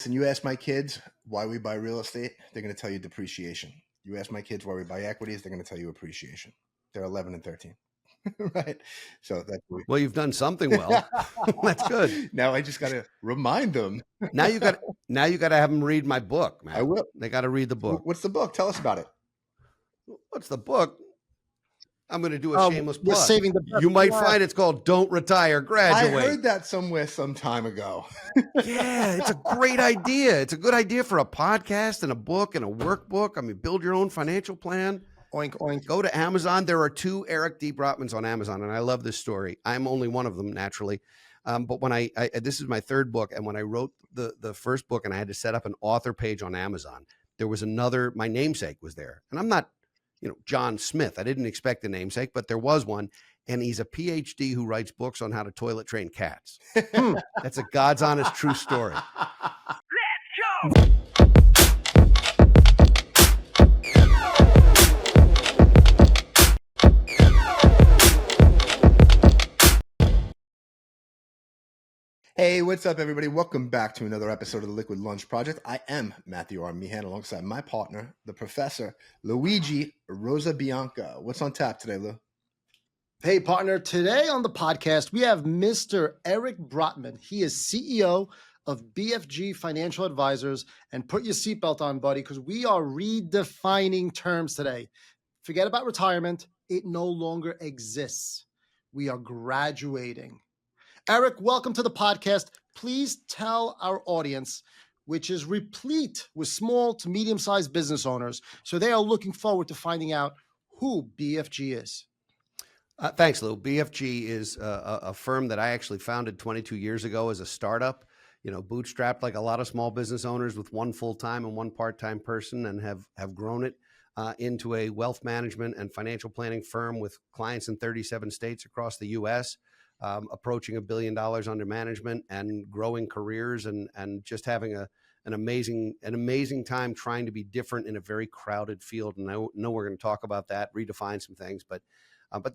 And you ask my kids why we buy real estate, they're going to tell you depreciation. You ask my kids why we buy equities, they're going to tell you appreciation. They're 11 and 13. Right. So that's well, you've done something well. That's good. Now I just got to remind them. Now you got to have them read my book, man. I will. They got to read the book. What's the book? Tell us about it. What's the book? I'm going to do a shameless plug. Saving the you might find it's called Don't Retire, Graduate. I heard that somewhere some time ago. Yeah, it's a great idea. It's a good idea for a podcast and a book and a workbook. I mean, build your own financial plan. Oink, oink. Go to Amazon. There are 2 Eric D. Brotmans on Amazon, and I love this story. I'm only one of them, naturally. But when I this is my 3rd book, and when I wrote the first book and I had to set up an author page on Amazon, there was another, my namesake was there. And I'm not, John Smith. I didn't expect a namesake, but there was one. And he's a PhD who writes books on how to toilet train cats. That's a God's honest true story. Let's go! Hey, what's up, everybody? Welcome back to another episode of the Liquid Lunch Project. I am Matthew R. Meehan, alongside my partner, the Professor Luigi Rosabianca. What's on tap today, Lou? Hey, partner. Today on the podcast, we have Mr. Eric Brotman. He is CEO of BFG Financial Advisors. And put your seatbelt on, buddy, because we are redefining terms today. Forget about retirement. It no longer exists. We are graduating. Eric, welcome to the podcast. Please tell our audience, which is replete with small to medium-sized business owners, so they are looking forward to finding out who BFG is. Thanks, Lou. BFG is a firm that I actually founded 22 years ago as a startup, bootstrapped like a lot of small business owners with one full-time and one part-time person, and have grown it into a wealth management and financial planning firm with clients in 37 states across the U.S., approaching $1 billion under management and growing careers and just having an amazing time trying to be different in a very crowded field. And I know we're going to talk about that, redefine some things, but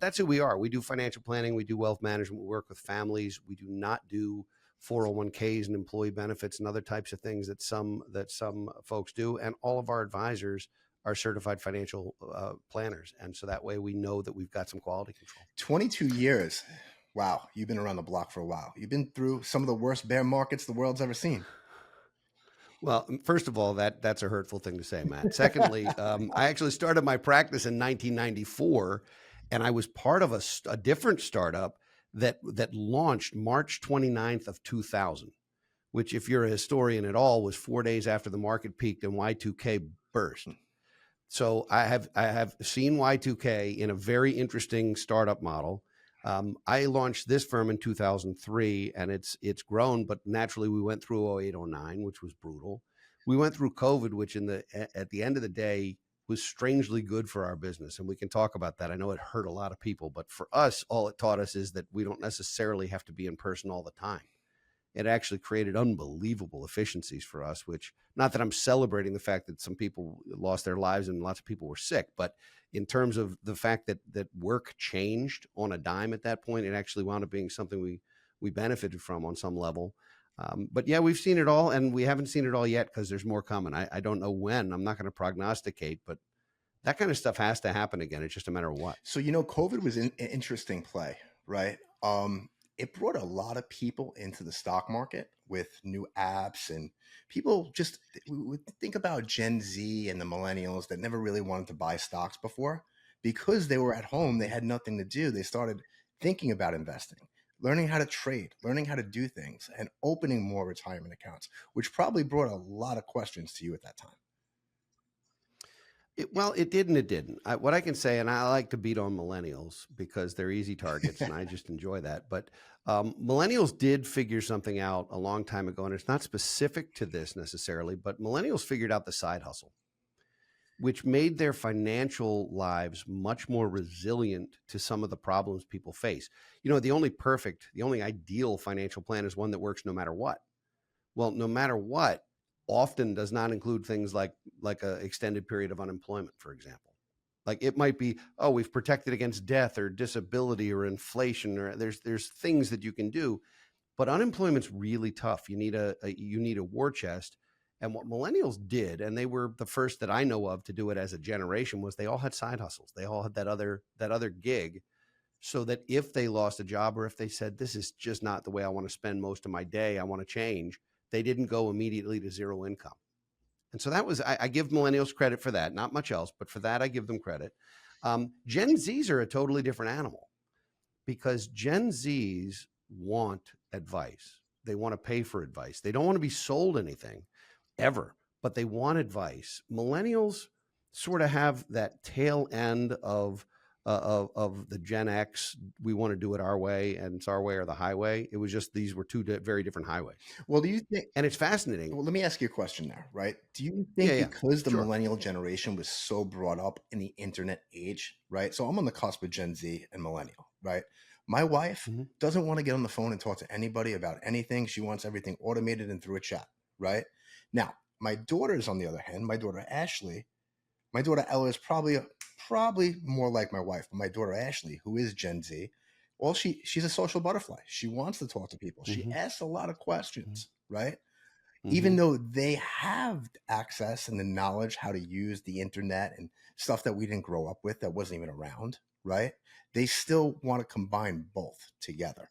that's who we are. We do financial planning. We do wealth management. We work with families. We do not do 401ks and employee benefits and other types of things that some folks do. And all of our advisors are certified financial planners. And so that way we know that we've got some quality control. 22 years. Wow, you've been around the block for a while. You've been through some of the worst bear markets the world's ever seen. Well, first of all, that's a hurtful thing to say, Matt. Secondly, I actually started my practice in 1994, and I was part of a different startup that launched March 29th of 2000, which, if you're a historian at all, was 4 days after the market peaked and Y2K burst. So I have seen Y2K in a very interesting startup model. I launched this firm in 2003, and it's grown, but naturally we went through 08, 09, which was brutal. We went through COVID, which at the end of the day was strangely good for our business. And we can talk about that. I know it hurt a lot of people, but for us, all it taught us is that we don't necessarily have to be in person all the time. It actually created unbelievable efficiencies for us, which, not that I'm celebrating the fact that some people lost their lives and lots of people were sick, but in terms of the fact that work changed on a dime at that point, it actually wound up being something we benefited from on some level. But yeah, we've seen it all, and we haven't seen it all yet because there's more coming. I don't know when. I'm not going to prognosticate, but that kind of stuff has to happen again. It's just a matter of what. So, COVID was an interesting play, right? It brought a lot of people into the stock market with new apps, and people just would think about Gen Z and the millennials that never really wanted to buy stocks before. Because they were at home, they had nothing to do. They started thinking about investing, learning how to trade, learning how to do things, and opening more retirement accounts, which probably brought a lot of questions to you at that time. It did and it didn't. What I can say, and I like to beat on millennials because they're easy targets, and I just enjoy that. But millennials did figure something out a long time ago, and it's not specific to this necessarily, but millennials figured out the side hustle, which made their financial lives much more resilient to some of the problems people face. The only ideal financial plan is one that works no matter what. Well, no matter what often does not include things like an extended period of unemployment, for example. Like it might be, we've protected against death or disability or inflation, or there's things that you can do. but unemployment's really tough. You need a war chest. And what millennials did, and they were the first that I know of to do it as a generation, was they all had side hustles. They all had that other gig, so that if they lost a job or if they said, this is just not the way I want to spend most of my day, I want to change, they didn't go immediately to zero income. And so that was, I give millennials credit for that, not much else, but for that, I give them credit. Gen Zs are a totally different animal, because Gen Zs want advice. They want to pay for advice. They don't want to be sold anything ever, but they want advice. Millennials sort of have that tail end of the Gen X. We want to do it our way, and it's our way or the highway. It was just, these were two very different highways. Well, do you think, and it's fascinating. well, let me ask you a question there, right? Do you think because the millennial generation was so brought up in the internet age, right? So I'm on the cusp of Gen Z and millennial, right? My wife doesn't want to get on the phone and talk to anybody about anything. She wants everything automated and through a chat, right? Now, my daughters, on the other hand, my daughter Ashley, my daughter Ella is probably more like my wife, but my daughter Ashley, who is Gen Z, well, she's a social butterfly. She wants to talk to people. She asks a lot of questions, right? Even though they have access and the knowledge how to use the internet and stuff that we didn't grow up with, that wasn't even around, right? They still want to combine both together.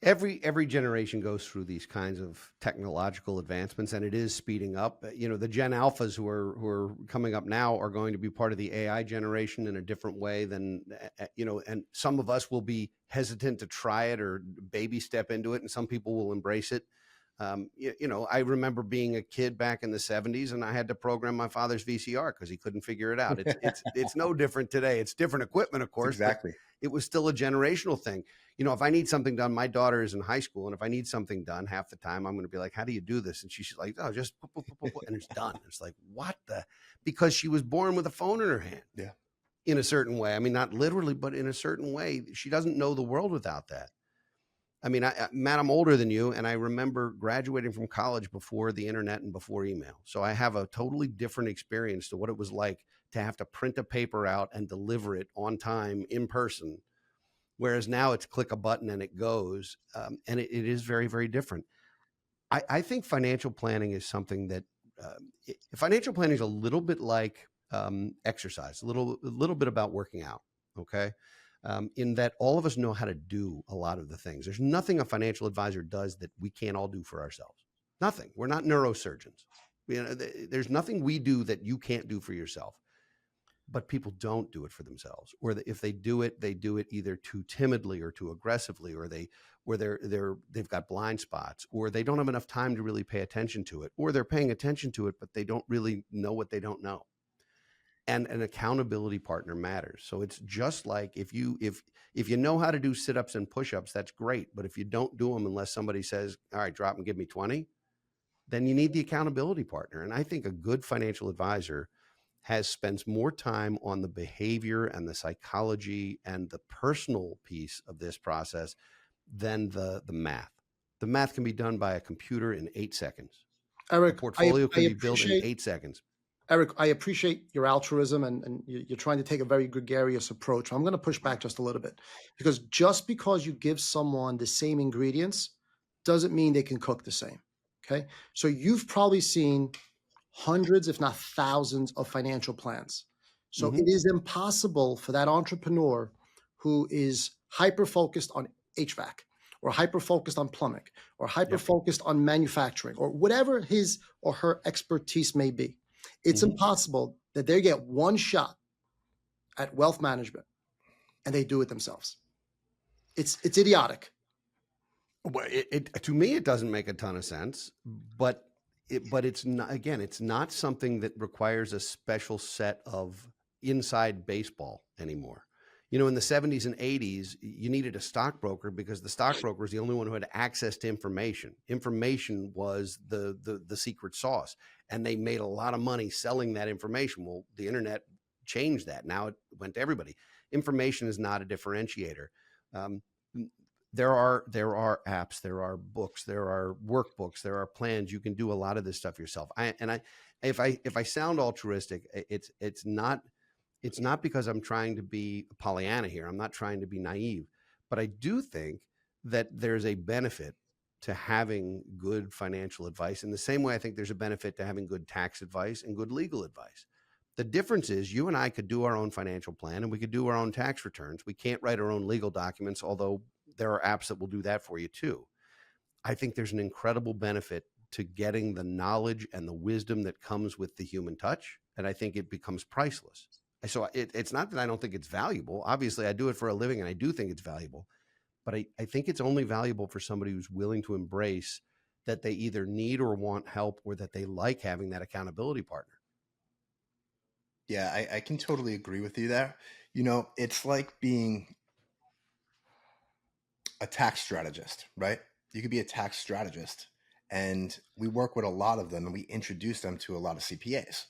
Every generation goes through these kinds of technological advancements, and it is speeding up. You know, the Gen Alphas who are coming up now are going to be part of the AI generation in a different way than, you know, and some of us will be hesitant to try it or baby step into it, and some people will embrace it. You know, I remember being a kid back in the 70s, and I had to program my father's VCR because he couldn't figure it out. It's no different today. It's different equipment, of course. Exactly. It was still a generational thing. You know, if I need something done, my daughter is in high school, and if I need something done, half the time I'm going to be like, how do you do this? And she's like, oh, just pop, pop, pop, pop, and it's done. It's like, what the? Because she was born with a phone in her hand. Yeah. In a certain way. I mean, not literally, but in a certain way. She doesn't know the world without that. I mean, Matt, I'm older than you, and I remember graduating from college before the internet and before email. So I have a totally different experience to what it was like to have to print a paper out and deliver it on time in person. Whereas now it's click a button and it goes, and it is very, very different. I think financial planning is something that financial planning is a little bit like exercise, a little bit about working out. Okay. In that all of us know how to do a lot of the things. There's nothing a financial advisor does that we can't all do for ourselves. Nothing. We're not neurosurgeons. You know, there's nothing we do that you can't do for yourself. But people don't do it for themselves, or if they do it either too timidly or too aggressively, or they've got blind spots, or they don't have enough time to really pay attention to it, or they're paying attention to it, but they don't really know what they don't know. And an accountability partner matters. So it's just like if you know how to do sit-ups and push-ups, that's great. But if you don't do them unless somebody says, all right, drop and give me 20, then you need the accountability partner. And I think a good financial advisor spends more time on the behavior and the psychology and the personal piece of this process than the math. The math can be done by a computer in 8 seconds. Eric, a portfolio can be built in 8 seconds. Eric, I appreciate your altruism and you're trying to take a very gregarious approach. I'm going to push back just a little bit, because just because you give someone the same ingredients doesn't mean they can cook the same. Okay. So you've probably seen hundreds, if not thousands, of financial plans. So it is impossible for that entrepreneur who is hyper-focused on HVAC or hyper-focused on plumbing or hyper-focused on manufacturing or whatever his or her expertise may be. It's impossible that they get one shot at wealth management and they do it themselves. It's idiotic. Well, to me, it doesn't make a ton of sense, but it's not, again, it's not something that requires a special set of inside baseball anymore. You know, in the 70s and 80s, you needed a stockbroker because the stockbroker was the only one who had access to information. Information was the secret sauce, and they made a lot of money selling that information. Well, the internet changed that. Now it went to everybody. Information is not a differentiator. There are apps, there are books, there are workbooks, there are plans. You can do a lot of this stuff yourself. If I sound altruistic, it's not because I'm trying to be Pollyanna here. I'm not trying to be naive, but I do think that there's a benefit to having good financial advice in the same way I think there's a benefit to having good tax advice and good legal advice. The difference is you and I could do our own financial plan and we could do our own tax returns. We can't write our own legal documents, although there are apps that will do that for you too. I think there's an incredible benefit to getting the knowledge and the wisdom that comes with the human touch. And I think it becomes priceless. So it's not that I don't think it's valuable. Obviously, I do it for a living and I do think it's valuable. But I think it's only valuable for somebody who's willing to embrace that they either need or want help or that they like having that accountability partner. Yeah, I can totally agree with you there. It's like being a tax strategist, right? You could be a tax strategist, and we work with a lot of them and we introduce them to a lot of CPAs.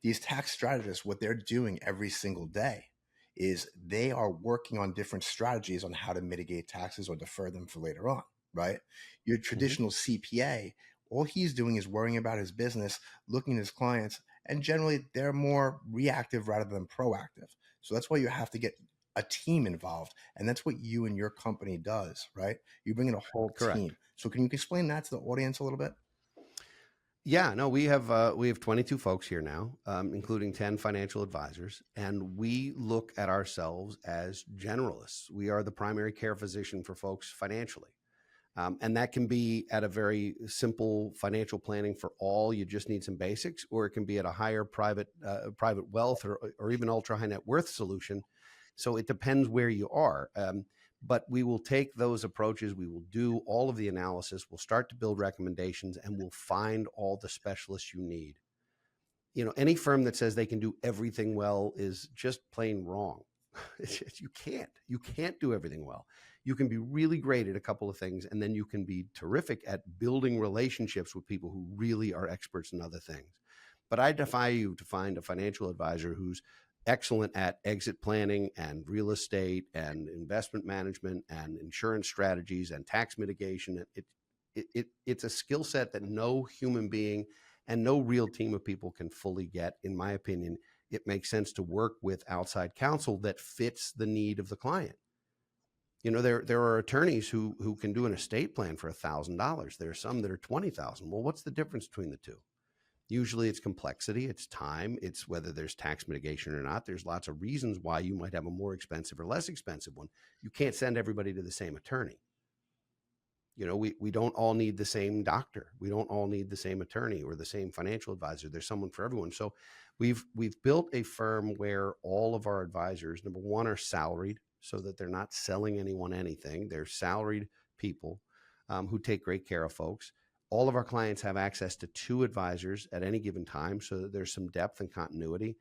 These tax strategists, what they're doing every single day is they are working on different strategies on how to mitigate taxes or defer them for later on, right? Your traditional CPA, all he's doing is worrying about his business, looking at his clients, and generally they're more reactive rather than proactive. So that's why you have to get a team involved. And that's what you and your company does, right? You bring in a whole team. So can you explain that to the audience a little bit? Yeah, no, we have 22 folks here now, including 10 financial advisors, and we look at ourselves as generalists. We are the primary care physician for folks financially. And that can be at a very simple financial planning for all, you just need some basics, or it can be at a higher private wealth or even ultra high net worth solution. So it depends where you are. But we will take those approaches. We will do all of the analysis. We'll start to build recommendations and we'll find all the specialists you need. Any firm that says they can do everything well is just plain wrong. You can't do everything well. You can be really great at a couple of things, and then you can be terrific at building relationships with people who really are experts in other things. But I defy you to find a financial advisor who's excellent at exit planning and real estate and investment management and insurance strategies and tax mitigation. It's a skill set that no human being and no real team of people can fully get. In my opinion, it makes sense to work with outside counsel that fits the need of the client. There are attorneys who can do an estate plan for $1,000. There are some that are $20,000. Well, what's the difference between the two? Usually it's complexity, it's time, it's whether there's tax mitigation or not. There's lots of reasons why you might have a more expensive or less expensive one. You can't send everybody to the same attorney. We don't all need the same doctor. We don't all need the same attorney or the same financial advisor. There's someone for everyone. So we've built a firm where all of our advisors, number one, are salaried so that they're not selling anyone anything. They're salaried people who take great care of folks. All of our clients have access to 2 advisors at any given time so that there's some depth and continuity.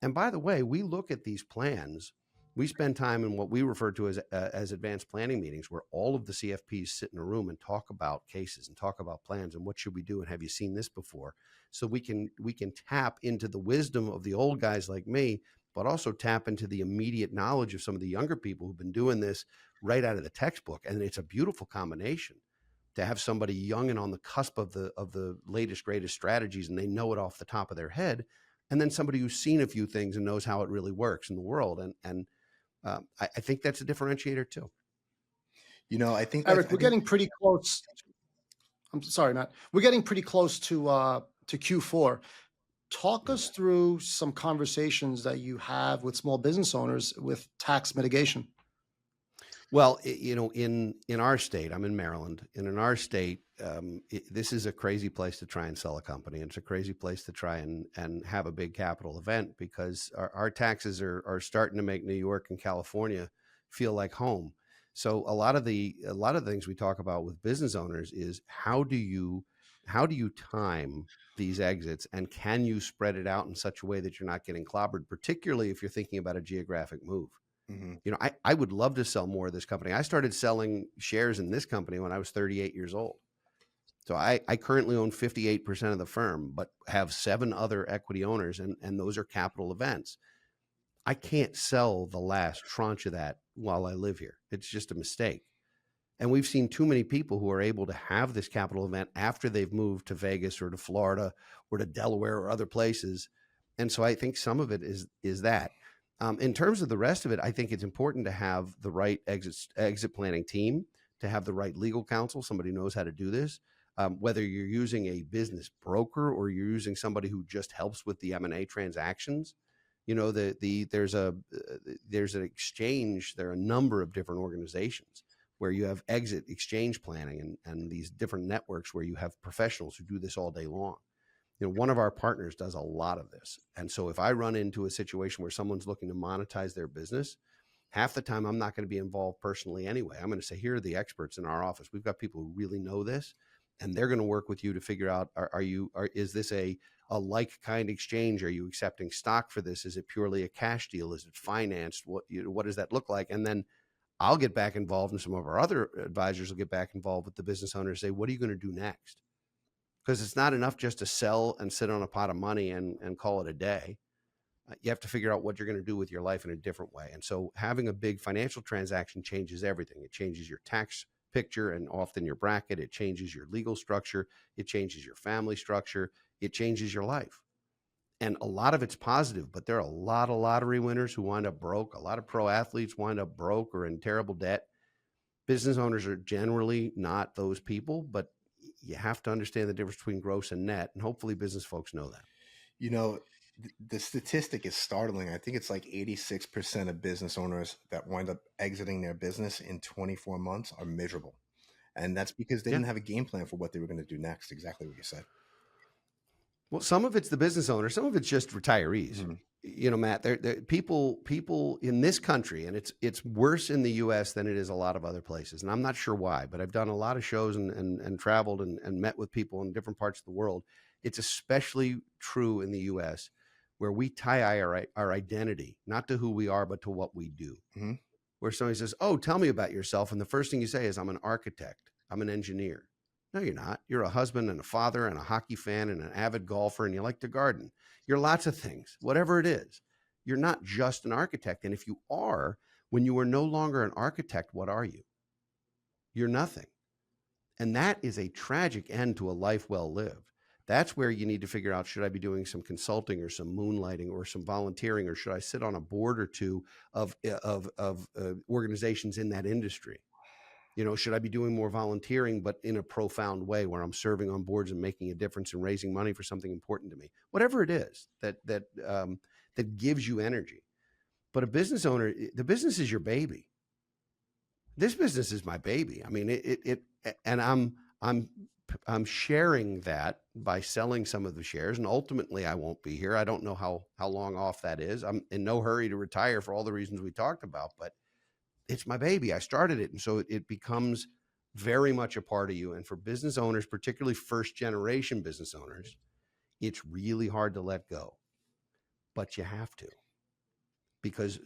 And by the way, we look at these plans. We spend time in what we refer to as advanced planning meetings, where all of the CFPs sit in a room and talk about cases and talk about plans and what should we do and have you seen this before? So we can tap into the wisdom of the old guys like me, but also tap into the immediate knowledge of some of the younger people who've been doing this right out of the textbook. And it's a beautiful combination to have somebody young and on the cusp of the latest, greatest strategies, and they know it off the top of their head, and then somebody who's seen a few things and knows how it really works in the world. And I think that's a differentiator too. I think Eric, we're getting pretty close. I'm sorry, Matt. We're getting pretty close to Q4. Talk us through some conversations that you have with small business owners with tax mitigation. Well, in our state, I'm in Maryland, and in our state, this is a crazy place to try and sell a company. It's a crazy place to try and have a big capital event because our taxes are starting to make New York and California feel like home. So a lot of the things we talk about with business owners is how do you time these exits, and can you spread it out in such a way that you're not getting clobbered, particularly if you're thinking about a geographic move. Mm-hmm. I would love to sell more of this company. I started selling shares in this company when I was 38 years old. So I currently own 58% of the firm, but have 7 other equity owners, and those are capital events. I can't sell the last tranche of that while I live here. It's just a mistake. And we've seen too many people who are able to have this capital event after they've moved to Vegas or to Florida or to Delaware or other places. And so I think some of it is that. In terms of the rest of it, I think it's important to have the right exit planning team to have the right legal counsel, somebody who knows how to do this. Whether you're using a business broker or you're using somebody who just helps with the M&A transactions, there's an exchange. There are a number of different organizations where you have exit exchange planning and these different networks where you have professionals who do this all day long. One of our partners does a lot of this. And so if I run into a situation where someone's looking to monetize their business, half the time I'm not going to be involved personally anyway. I'm going to say, here are the experts in our office. We've got people who really know this, and they're going to work with you to figure out, is this a like kind exchange? Are you accepting stock for this? Is it purely a cash deal? Is it financed? What does that look like? And then I'll get back involved, and some of our other advisors will get back involved with the business owner and say, what are you going to do next? Because it's not enough just to sell and sit on a pot of money and call it a day. You have to figure out what you're going to do with your life in a different way. And so having a big financial transaction changes everything. It changes your tax picture and often your bracket. It changes your legal structure. It changes your family structure. It changes your life. And a lot of it's positive, but there are a lot of lottery winners who wind up broke. A lot of pro athletes wind up broke or in terrible debt. Business owners are generally not those people, but you have to understand the difference between gross and net. And hopefully business folks know that. The statistic is startling. I think it's like 86% of business owners that wind up exiting their business in 24 months are miserable. And that's because they didn't have a game plan for what they were going to do next. Exactly what you said. Well, some of it's the business owner. Some of it's just retirees. Mm-hmm. Matt, people in this country, and it's worse in the U.S. than it is a lot of other places. And I'm not sure why, but I've done a lot of shows and traveled and met with people in different parts of the world. It's especially true in the U.S., where we tie our identity, not to who we are, but to what we do. Mm-hmm. Where somebody says, oh, tell me about yourself. And the first thing you say is, I'm an architect. I'm an engineer. No, you're not. You're a husband and a father and a hockey fan and an avid golfer, and you like to garden. You're lots of things, whatever it is. You're not just an architect. And if you are, when you are no longer an architect, what are you? You're nothing. And that is a tragic end to a life well lived. That's where you need to figure out, should I be doing some consulting or some moonlighting or some volunteering, or should I sit on a board or two of organizations in that industry? Should I be doing more volunteering, but in a profound way where I'm serving on boards and making a difference and raising money for something important to me? Whatever it is that gives you energy. But a business owner, the business is your baby. This business is my baby. I mean, and I'm sharing that by selling some of the shares, and ultimately I won't be here. I don't know how long off that is. I'm in no hurry to retire for all the reasons we talked about, but it's my baby. I started it. And so it becomes very much a part of you. And for business owners, particularly first generation business owners, it's really hard to let go, but you have to, because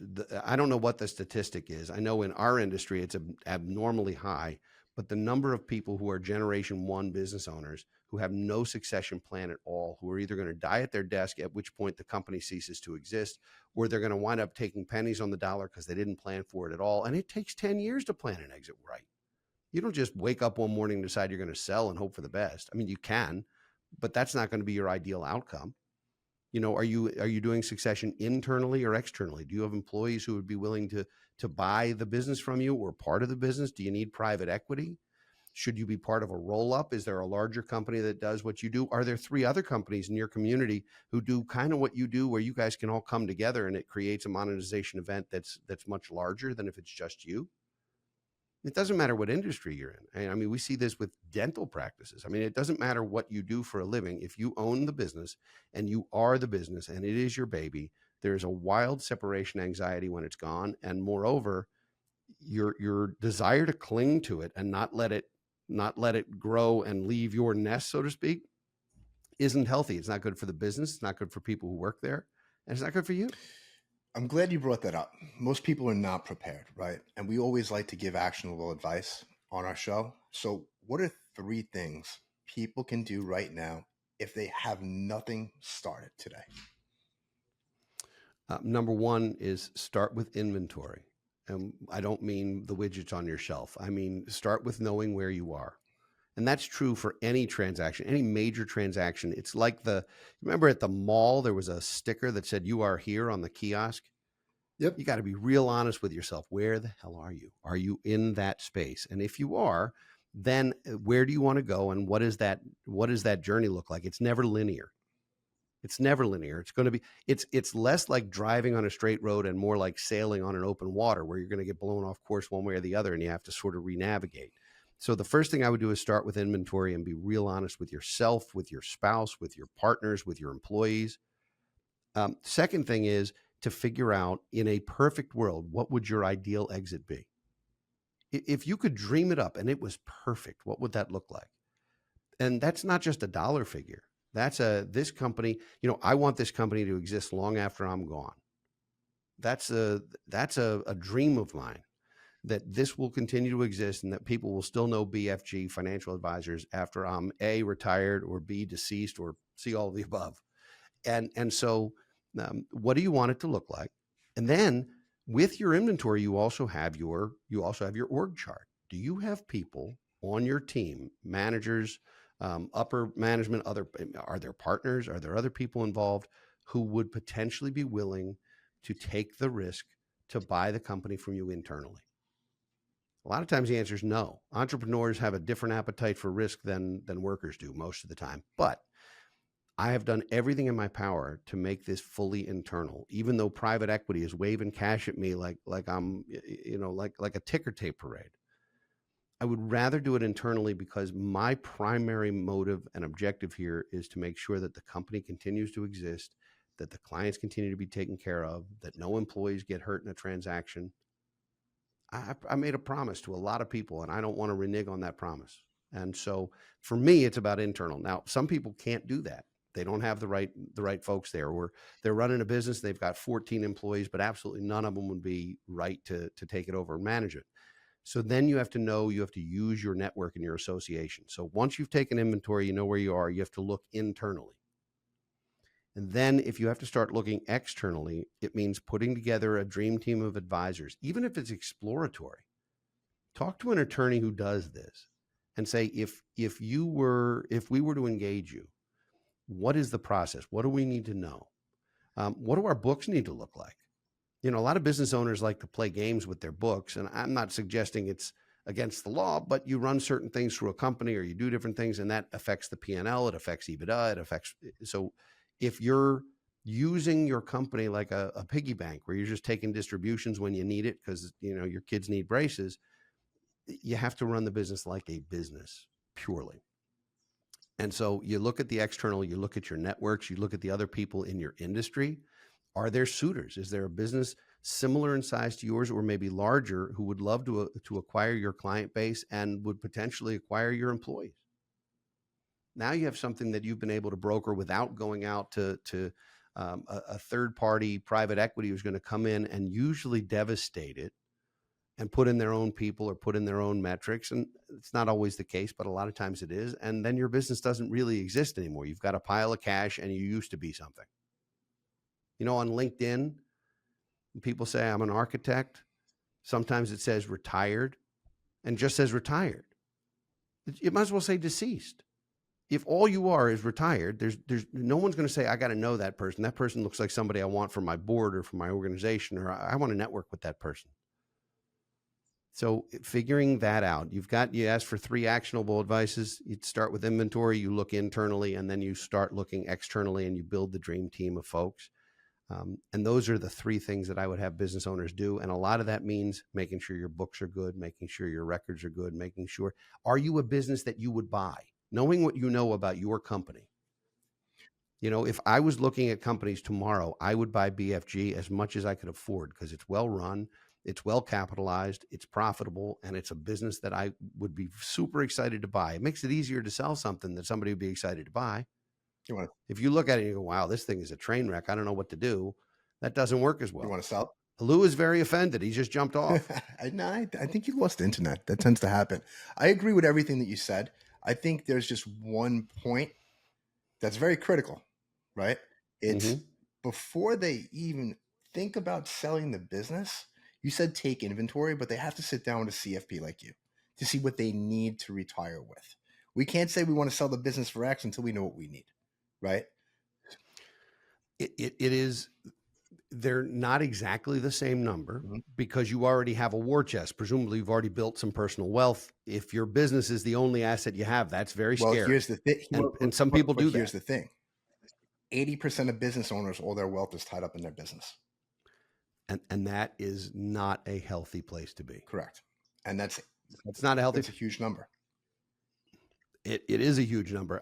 I don't know what the statistic is. I know in our industry, it's abnormally high, but the number of people who are generation one business owners who have no succession plan at all, who are either going to die at their desk, at which point the company ceases to exist, or they're going to wind up taking pennies on the dollar because they didn't plan for it at all. And it takes 10 years to plan an exit right. You don't just wake up one morning and decide you're going to sell and hope for the best. I mean, you can, but that's not going to be your ideal outcome. Are you doing succession internally or externally? Do you have employees who would be willing to buy the business from you or part of the business? Do you need private equity? Should you be part of a roll-up? Is there a larger company that does what you do? Are there 3 other companies in your community who do kind of what you do, where you guys can all come together and it creates a monetization event that's much larger than if it's just you? It doesn't matter what industry you're in. I mean, we see this with dental practices. I mean, it doesn't matter what you do for a living. If you own the business and you are the business and it is your baby, there's a wild separation anxiety when it's gone. And moreover, your desire to cling to it and not let it grow and leave your nest, so to speak, isn't healthy. It's not good for the business. It's not good for people who work there. And it's not good for you. I'm glad you brought that up. Most people are not prepared, right? And we always like to give actionable advice on our show. So what are 3 things people can do right now if they have nothing started today? Number 1 is start with inventory. And I don't mean the widgets on your shelf. I mean, start with knowing where you are. And that's true for any transaction, any major transaction. It's like remember at the mall, there was a sticker that said, "You are here" on the kiosk. Yep. You got to be real honest with yourself. Where the hell are you? Are you in that space? And if you are, then where do you want to go? And what does that journey look like? It's never linear. It's never linear. It's going to be, it's less like driving on a straight road and more like sailing on an open water where you're going to get blown off course one way or the other and you have to sort of re-navigate. So the first thing I would do is start with inventory and be real honest with yourself, with your spouse, with your partners, with your employees. Second thing is to figure out, in a perfect world, what would your ideal exit be? If you could dream it up and it was perfect, what would that look like? And that's not just a dollar figure. That's this company, I want this company to exist long after I'm gone. That's a dream of mine, that this will continue to exist and that people will still know BFG Financial Advisors after I'm A, retired, or B, deceased, or C, all of the above. And so what do you want it to look like? And then with your inventory, you also have your org chart. Do you have people on your team, managers, upper management, are there partners? Are there other people involved who would potentially be willing to take the risk to buy the company from you internally? A lot of times the answer is no. Entrepreneurs have a different appetite for risk than workers do most of the time. But I have done everything in my power to make this fully internal, even though private equity is waving cash at me like I'm, like a ticker tape parade. I would rather do it internally because my primary motive and objective here is to make sure that the company continues to exist, that the clients continue to be taken care of, that no employees get hurt in a transaction. I made a promise to a lot of people and I don't want to renege on that promise. And so for me, it's about internal. Now, some people can't do that. They don't have the right folks there, or they're running a business. They've got 14 employees, but absolutely none of them would be right to take it over and manage it. So then you have to use your network and your association. So once you've taken inventory, you know where you are, you have to look internally. And then if you have to start looking externally, it means putting together a dream team of advisors, even if it's exploratory. Talk to an attorney who does this and say, if we were to engage you, what is the process? What do we need to know? What do our books need to look like? A lot of business owners like to play games with their books, and I'm not suggesting it's against the law, but you run certain things through a company or you do different things, and that affects the P&L, it affects EBITDA, so if you're using your company like a piggy bank where you're just taking distributions when you need it because your kids need braces, you have to run the business like a business purely. And so you look at the external, you look at your networks, you look at the other people in your industry. Are there suitors? Is there a business similar in size to yours or maybe larger who would love to acquire your client base and would potentially acquire your employees? Now you have something that you've been able to broker without going out to a third-party private equity who's going to come in and usually devastate it and put in their own people or put in their own metrics. And it's not always the case, but a lot of times it is. And then your business doesn't really exist anymore. You've got a pile of cash and you used to be something. On LinkedIn, people say, I'm an architect. Sometimes it says retired and just says retired. You might as well say deceased. If all you are is retired, there's no one's going to say, I got to know that person. That person looks like somebody I want for my board or for my organization, or I want to network with that person. So figuring that out, you asked for 3 actionable advices. You'd start with inventory, you look internally, and then you start looking externally and you build the dream team of folks. And those are the 3 things that I would have business owners do. And a lot of that means making sure your books are good, making sure your records are good, making sure, are you a business that you would buy? Knowing what you know about your company. If I was looking at companies tomorrow, I would buy BFG as much as I could afford because it's well run, it's well capitalized, it's profitable, and it's a business that I would be super excited to buy. It makes it easier to sell something that somebody would be excited to buy. If you look at it and you go, wow, this thing is a train wreck, I don't know what to do, that doesn't work as well. You want to sell? Lou is very offended. He just jumped off. I think you lost internet. That tends to happen. I agree with everything that you said. I think there's just one point that's very critical, right? It's before they even think about selling the business, you said take inventory, but they have to sit down with a CFP like you to see what they need to retire with. We can't say we want to sell the business for X until we know what we need, right? It is They're not exactly the same number Mhm. because you already have a war chest. Presumably, you've already built some personal wealth. If your business is the only asset you have, that's very Well, scary. here's the thing. And some people But do here's that. the thing. 80% of business owners, all their wealth is tied up in their business. And that is not a healthy place to be. Correct. And that's not a healthy. That's a huge number. It is a huge number.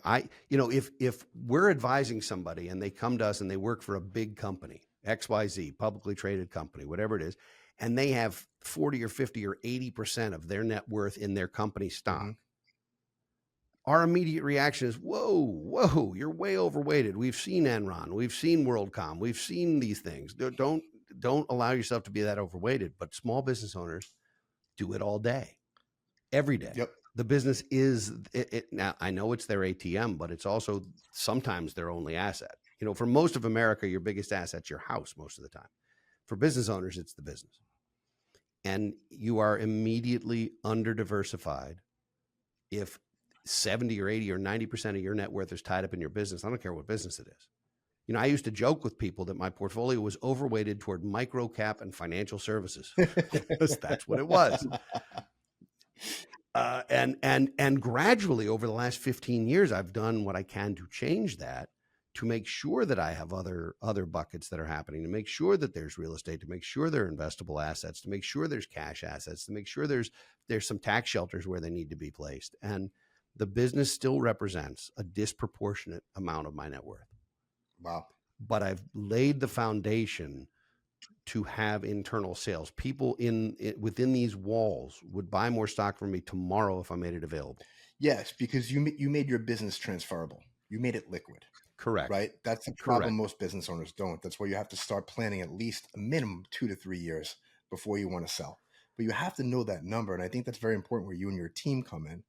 If we're advising somebody and they come to us and they work for a big company, XYZ, publicly traded company, whatever it is, and they have 40 or 50 or 80% of their net worth in their company stock, Mm-hmm. our immediate reaction is, whoa, you're way overweighted. We've seen Enron, we've seen WorldCom, we've seen these things. Don't allow yourself to be that overweighted. But small business owners do it all day, every day. Yep. The business is it. Now, I know it's their ATM, but it's also sometimes their only asset. For most of America, your biggest asset's your house most of the time. For business owners, it's the business. And you are immediately under-diversified if 70 or 80 or 90% of your net worth is tied up in your business. I don't care what business it is. I used to joke with people that my portfolio was overweighted toward micro cap and financial services. That's what it was. And gradually over the last 15 years, I've done what I can to change that, to make sure that I have other buckets that are happening, to make sure that there's real estate, to make sure there are investable assets, to make sure there's cash assets, to make sure there's some tax shelters where they need to be placed. And the business still represents a disproportionate amount of my net worth. Wow. But I've laid the foundation to have internal sales. People within these walls would buy more stock from me tomorrow if I made it available. Yes, because you made your business transferable. You made it liquid. Correct. Right? That's the problem most business owners don't. That's why you have to start planning at least a minimum 2 to 3 years before you want to sell. But you have to know that number. And I think that's very important where you and your team come in,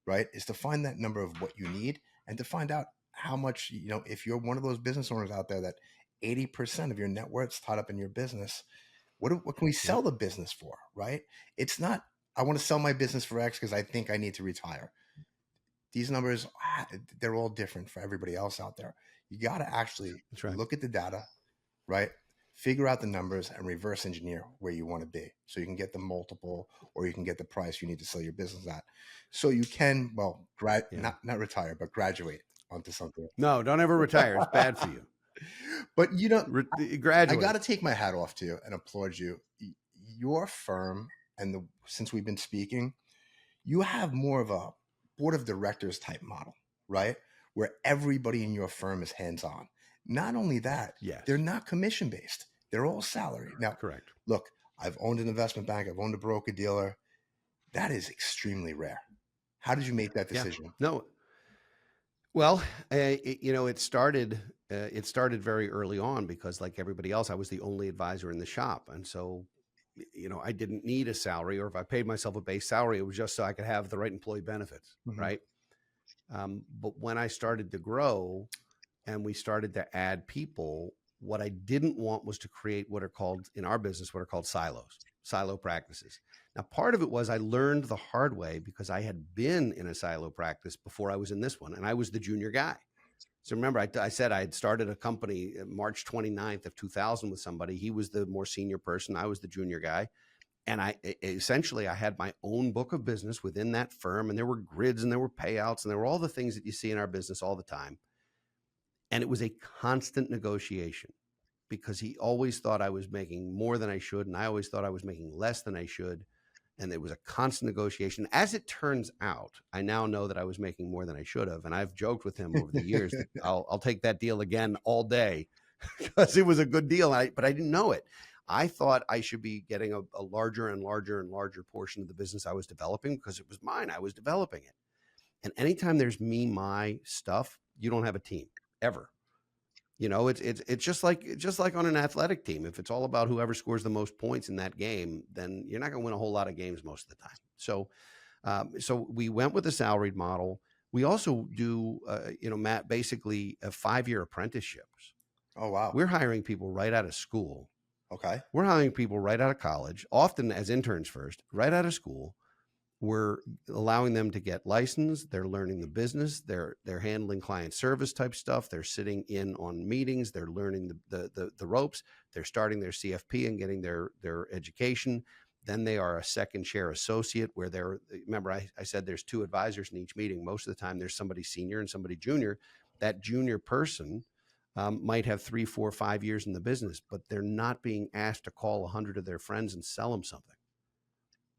right? Is to find that number of what you need and to find out how much, if you're one of those business owners out there that 80% of your net worth's tied up in your business, what can we sell the business for, right? It's not, I want to sell my business for X because I think I need to retire. These numbers, they're all different for everybody else out there. You got to actually look at the data, right? Figure out the numbers and reverse engineer where you want to be so you can get the multiple or you can get the price you need to sell your business at. So you can, not retire, but graduate onto something. No, don't ever retire. It's bad for you. But graduate. I got to take my hat off to you and applaud you. Your firm, and since we've been speaking, you have more of a board of directors type model, right? Where everybody in your firm is hands-on. Not only that, they're not commission-based. They're all salary. Now, correct. Look, I've owned an investment bank. I've owned a broker-dealer. That is extremely rare. How did you make that decision? Yeah. No. Well, it started very early on because, like everybody else, I was the only advisor in the shop. And so, I didn't need a salary, or if I paid myself a base salary, it was just so I could have the right employee benefits, right? But when I started to grow and we started to add people, what I didn't want was to create what are called, in our business, what are called silo practices. Now, part of it was I learned the hard way because I had been in a silo practice before I was in this one, and I was the junior guy. So remember, I said I had started a company March 29th of 2000 with somebody. He was the more senior person. I was the junior guy. And I had my own book of business within that firm, and there were grids and there were payouts and there were all the things that you see in our business all the time. And it was a constant negotiation because he always thought I was making more than I should, and I always thought I was making less than I should. And it was a constant negotiation. As it turns out, I now know that I was making more than I should have. And I've joked with him over the years that I'll take that deal again all day because it was a good deal. But I didn't know it. I thought I should be getting a larger and larger and larger portion of the business I was developing because it was mine. I was developing it. And anytime there's my stuff, you don't have a team ever. It's just like on an athletic team. If it's all about whoever scores the most points in that game, then you're not going to win a whole lot of games most of the time. So we went with a salaried model. We also do, Matt, basically a 5-year apprenticeships. Oh, wow. We're hiring people right out of school. Okay. We're hiring people right out of college, often as interns first, right out of school. We're allowing them to get licensed. They're learning the business. They're handling client service type stuff. They're sitting in on meetings. They're learning the ropes. They're starting their CFP and getting their education. Then they are a second chair associate where remember I said there's 2 advisors in each meeting. Most of the time there's somebody senior and somebody junior. That junior person might have 3, 4, 5 years in the business, but they're not being asked to call 100 of their friends and sell them something.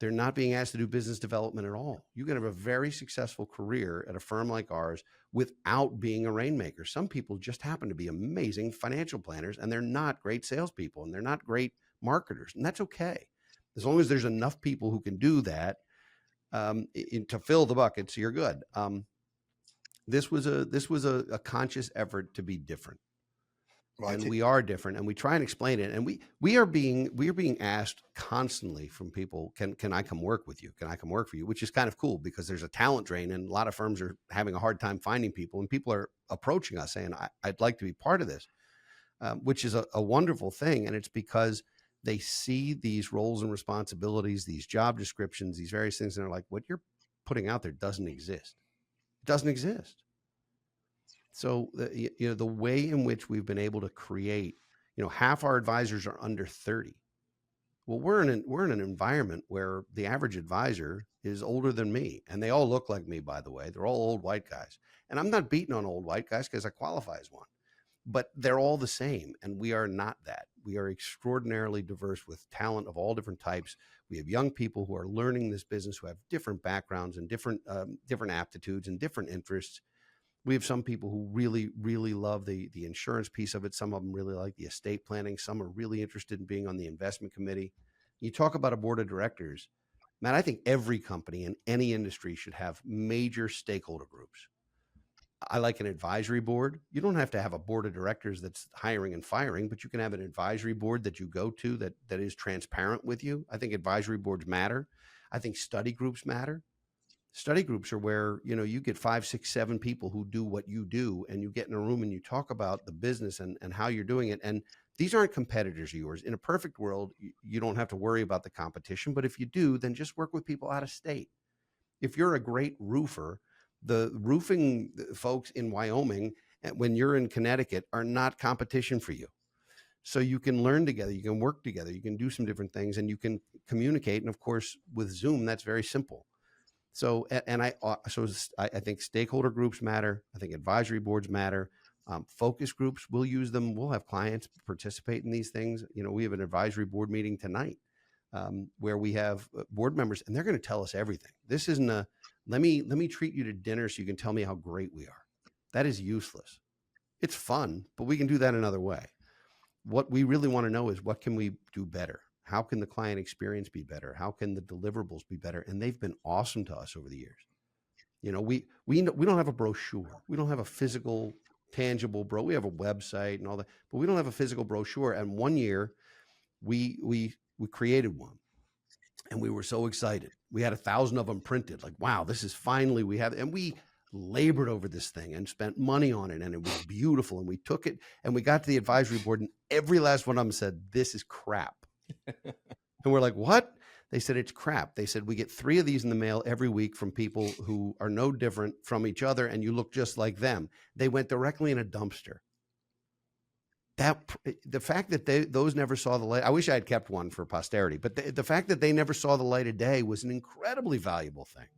They're not being asked to do business development at all. You can have a very successful career at a firm like ours without being a rainmaker. Some people just happen to be amazing financial planners, and they're not great salespeople, and they're not great marketers, and that's okay. As long as there's enough people who can do that to fill the buckets, you're good. This was a conscious effort to be different. Well, and we are different, and we try and explain it. And we are being asked constantly from people, can I come work with you? Can I come work for you? Which is kind of cool because there's a talent drain, and a lot of firms are having a hard time finding people, and people are approaching us saying, I'd like to be part of this, which is a wonderful thing. And it's because they see these roles and responsibilities, these job descriptions, these various things, and they're like, what you're putting out there doesn't exist. It doesn't exist. So the way in which we've been able to create, half our advisors are under 30. Well, we're in an environment where the average advisor is older than me, and they all look like me, by the way. They're all old white guys, and I'm not beating on old white guys because I qualify as one, but they're all the same, and we are not that. We are extraordinarily diverse with talent of all different types. We have young people who are learning this business, who have different backgrounds and different aptitudes and different interests. We have some people who really, really love the insurance piece of it. Some of them really like the estate planning. Some are really interested in being on the investment committee. You talk about a board of directors, man, I think every company in any industry should have major stakeholder groups. I like an advisory board. You don't have to have a board of directors that's hiring and firing, but you can have an advisory board that you go to that is transparent with you. I think advisory boards matter. I think study groups matter. Study groups are where, you get 5, 6, 7 people who do what you do, and you get in a room and you talk about the business and how you're doing it. And these aren't competitors of yours. In a perfect world, you don't have to worry about the competition. But if you do, then just work with people out of state. If you're a great roofer, the roofing folks in Wyoming, when you're in Connecticut, are not competition for you. So you can learn together, you can work together, you can do some different things, and you can communicate. And of course, with Zoom, that's very simple. So, I think stakeholder groups matter. I think advisory boards matter. Focus groups, we'll use them. We'll have clients participate in these things. We have an advisory board meeting tonight where we have board members, and they're going to tell us everything. This isn't let me treat you to dinner so you can tell me how great we are. That is useless. It's fun, but we can do that another way. What we really want to know is, what can we do better? How can the client experience be better? How can the deliverables be better? And they've been awesome to us over the years. We don't have a brochure. We don't have a physical, tangible we have a website and all that, but we don't have a physical brochure. And one year we created one, and we were so excited. We had 1,000 of them printed. Like, wow, this is finally, we have, and we labored over this thing and spent money on it, and it was beautiful. And we took it and we got to the advisory board, and every last one of them said, this is crap. And we're like, what? They said, it's crap. They said, we get 3 of these in the mail every week from people who are no different from each other, and you look just like them. They went directly in a dumpster. The fact that those never saw the light, I wish I had kept one for posterity, but the fact that they never saw the light of day was an incredibly valuable thing.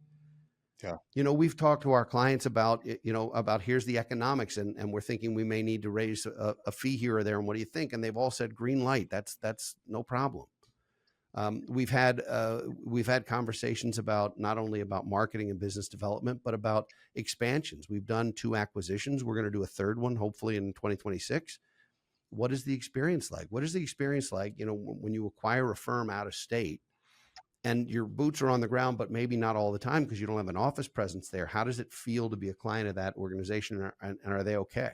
Yeah. We've talked to our clients about here's the economics, and we're thinking we may need to raise a fee here or there. And what do you think? And they've all said green light. That's no problem. We've had conversations about not only about marketing and business development, but about expansions. We've done 2 acquisitions. We're going to do a 3rd one, hopefully in 2026. What is the experience like? What is the experience like, when you acquire a firm out of state and your boots are on the ground, but maybe not all the time because you don't have an office presence there? How does it feel to be a client of that organization, and are they okay?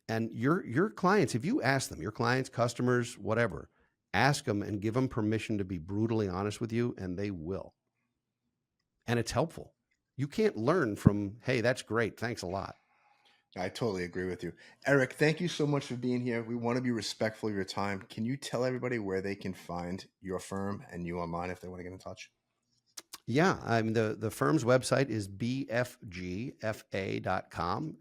And your clients, if you ask them, your clients, customers, whatever, ask them and give them permission to be brutally honest with you, and they will. And it's helpful. You can't learn from, hey, that's great, thanks a lot. I totally agree with you. Eric, thank you so much for being here. We want to be respectful of your time. Can you tell everybody where they can find your firm and you online if they want to get in touch? Yeah, I mean the firm's website is bfgfa.com.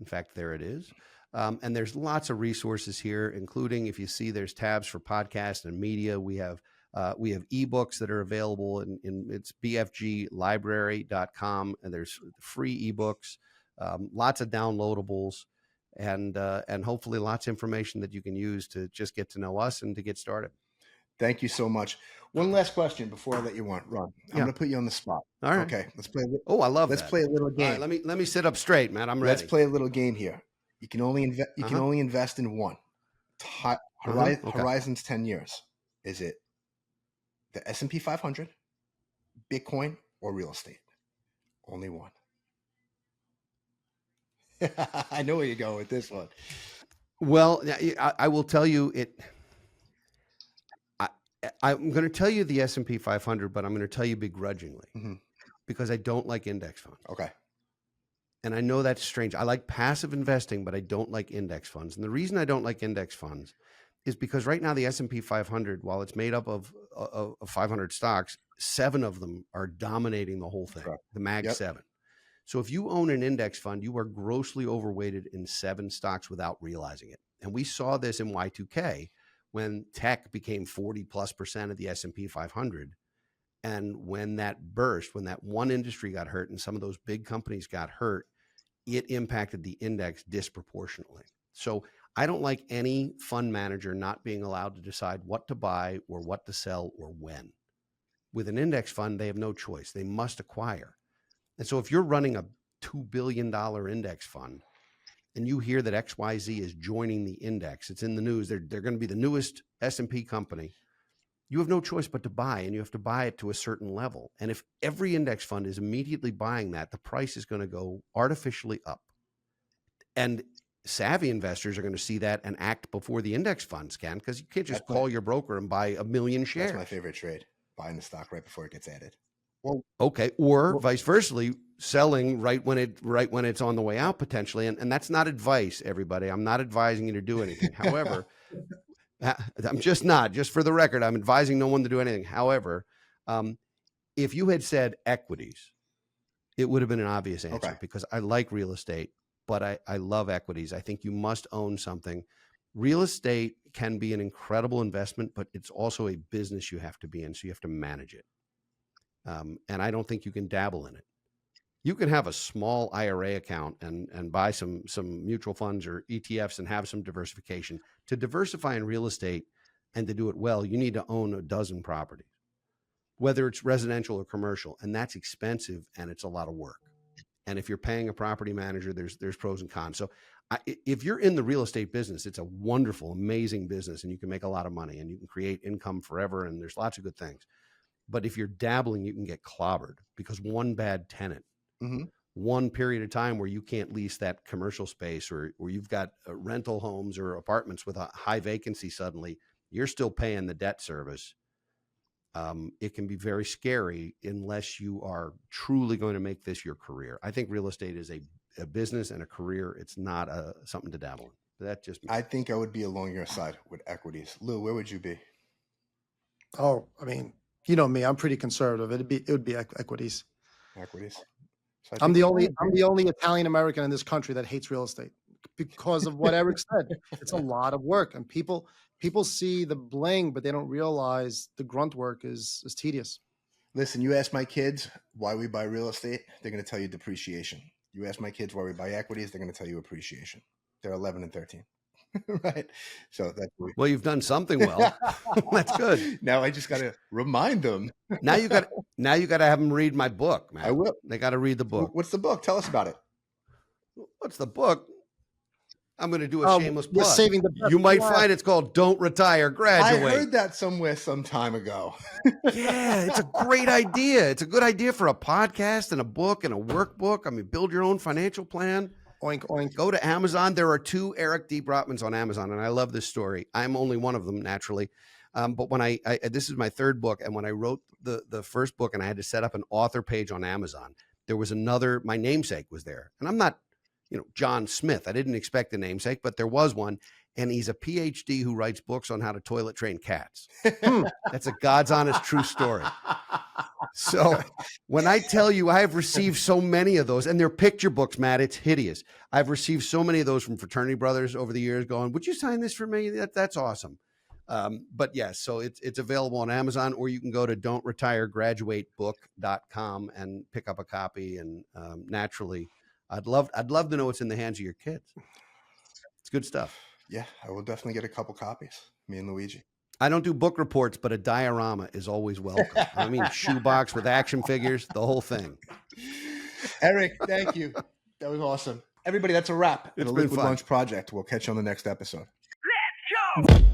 In fact, there it is. And there's lots of resources here, including if you see there's tabs for podcast and media. We have ebooks that are available in it's bfglibrary.com, and there's free ebooks, lots of downloadables, and hopefully lots of information that you can use to just get to know us and to get started. Thank you so much. One last question before I let you run. I'm going to put you on the spot. All right. Okay. Let's play. Oh, I love Let's that. play a little game. All right, let me sit up straight, man. I'm ready. Let's play a little game here. You can only invest in one. Horizon's 10 years. Is it the S&P 500, Bitcoin, or real estate? Only one. I know where you're going with this one. Well, I will tell you it. I'm going to tell you the S&P 500, but I'm going to tell you begrudgingly because I don't like index funds. Okay. And I know that's strange. I like passive investing, but I don't like index funds. And the reason I don't like index funds is because right now the S&P 500, while it's made up of 500 stocks, 7 of them are dominating the whole thing, the Mag 7. So if you own an index fund, you are grossly overweighted in 7 stocks without realizing it. And we saw this in Y2K when tech became 40+% of the S&P 500. And when that burst, when that one industry got hurt and some of those big companies got hurt, it impacted the index disproportionately. So I don't like any fund manager not being allowed to decide what to buy or what to sell or when. With an index fund, they have no choice. They must acquire. And so if you're running a $2 billion index fund and you hear that XYZ is joining the index, it's in the news, they're going to be the newest S&P company, you have no choice but to buy, and you have to buy it to a certain level. And if every index fund is immediately buying that, the price is going to go artificially up. And savvy investors are going to see that and act before the index funds can, because you can't just call your broker and buy 1 million shares. That's my favorite trade, buying the stock right before it gets added. Well, okay, or vice versa, selling right when it's on the way out potentially, and that's not advice, everybody. I'm not advising you to do anything. However, I'm just for the record, I'm advising no one to do anything. However, if you had said equities, it would have been an obvious answer because I like real estate, but I love equities. I think you must own something. Real estate can be an incredible investment, but it's also a business you have to be in, so you have to manage it. And I don't think you can dabble in it. You can have a small IRA account and buy some mutual funds or ETFs and have some diversification. To diversify in real estate and to do it well, you need to own a dozen properties, whether it's residential or commercial, and that's expensive and it's a lot of work. And if you're paying a property manager, there's pros and cons. So if you're in the real estate business, it's a wonderful, amazing business, and you can make a lot of money and you can create income forever, and there's lots of good things. But if you're dabbling, you can get clobbered because one bad tenant, one period of time where you can't lease that commercial space, or you've got rental homes or apartments with a high vacancy suddenly, you're still paying the debt service. It can be very scary unless you are truly going to make this your career. I think real estate is a business and a career. It's not something to dabble in. That just I think I would be along your side with equities. Lou, where would you be? Oh, I mean, you know me, I'm pretty conservative. It would be equities. Equities. So I'm the only Italian American in this country that hates real estate because of what Eric said. It's a lot of work, and people see the bling, but they don't realize the grunt work is tedious. Listen, you ask my kids why we buy real estate, they're going to tell you depreciation. You ask my kids why we buy equities, they're going to tell you appreciation. They're 11 and 13. Right. So that's well, you've done something well. That's good. Now I just got to remind them. Now you got to have them read my book, man. I will. They got to read the book. What's the book? Tell us about it. What's the book? I'm going to do a shameless plug. Saving the best. You might find it's called "Don't Retire, Graduate." I heard that somewhere some time ago. Yeah, it's a great idea. It's a good idea for a podcast and a book and a workbook. I mean, build your own financial plan. Oink, oink. Go to Amazon. There are 2 Eric D. Brotmans on Amazon, and I love this story. I'm only one of them, naturally. But when I this is my 3rd book, and when I wrote the first book and I had to set up an author page on Amazon, there was another, my namesake was there. And I'm not, John Smith. I didn't expect a namesake, but there was one. And he's a PhD who writes books on how to toilet train cats. That's a God's honest true story. So when I tell you I have received so many of those, and they're picture books, Matt, it's hideous. I've received so many of those from fraternity brothers over the years going, would you sign this for me? That's awesome. But yes, so it's available on Amazon, or you can go to don'tretiregraduatebook.com and pick up a copy. And naturally, I'd love to know what's in the hands of your kids. It's good stuff. Yeah, I will definitely get a couple copies. Me and Luigi. I don't do book reports, but a diorama is always welcome. I mean, shoebox with action figures, the whole thing. Eric, thank you. That was awesome. Everybody, that's a wrap. It's The been Liquid fun. Lunch Project. We'll catch you on the next episode. Let's go!